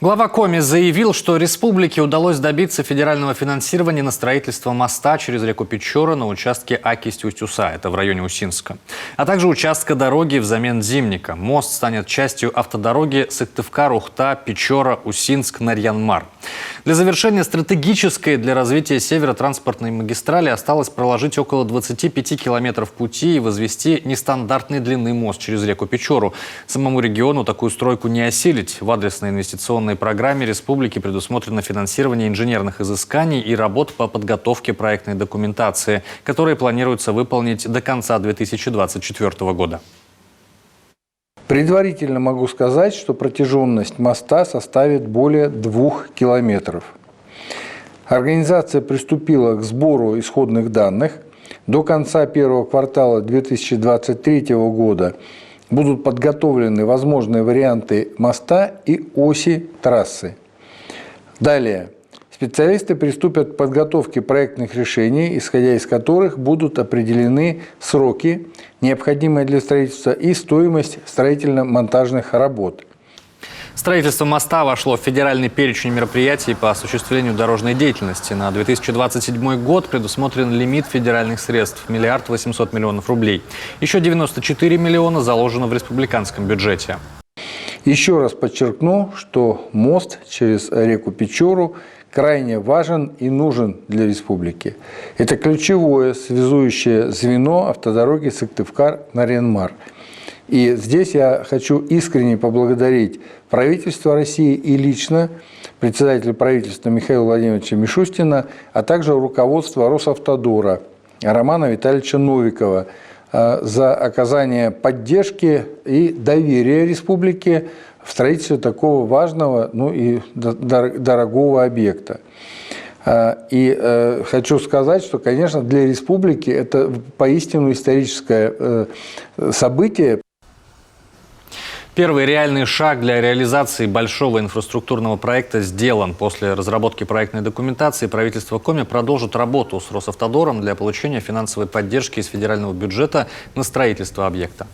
Глава Коми заявил, что республике удалось добиться федерального финансирования на строительство моста через реку Печора на участке Акисть-Усть-Уса, это в районе Усинска, а также участка дороги взамен Зимника. Мост станет частью автодороги Сыктывкар-Ухта-Печора-Усинск-Нарьян-Мар. Для завершения стратегической для развития северо-транспортной магистрали осталось проложить около 25 километров пути и возвести нестандартной длины мост через реку Печору. Самому региону такую стройку не осилить. В адресной инвестиционной программе республики предусмотрено финансирование инженерных изысканий и работ по подготовке проектной документации, которые планируется выполнить до конца 2024 года. Предварительно могу сказать, что протяженность моста составит более 2 километров. Организация приступила к сбору исходных данных. До конца первого квартала 2023 года будут подготовлены возможные варианты моста и оси трассы. Далее. Специалисты приступят к подготовке проектных решений, исходя из которых будут определены сроки, необходимые для строительства, и стоимость строительно-монтажных работ. Строительство моста вошло в федеральный перечень мероприятий по осуществлению дорожной деятельности. На 2027 год предусмотрен лимит федеральных средств – 1 800 000 000 рублей. Еще 94 миллиона заложено в республиканском бюджете. Еще раз подчеркну, что мост через реку Печору крайне важен и нужен для республики. Это ключевое связующее звено автодороги Сыктывкар-Нарьян-Мар. И здесь я хочу искренне поблагодарить правительство России и лично председателя правительства Михаила Владимировича Мишустина, а также руководство Росавтодора Романа Витальевича Новикова за оказание поддержки и доверия республике в строительстве такого важного, и дорогого объекта. И хочу сказать, что, конечно, для республики это поистину историческое событие. Первый реальный шаг для реализации большого инфраструктурного проекта сделан. После разработки проектной документации правительство Коми продолжит работу с Росавтодором для получения финансовой поддержки из федерального бюджета на строительство объекта.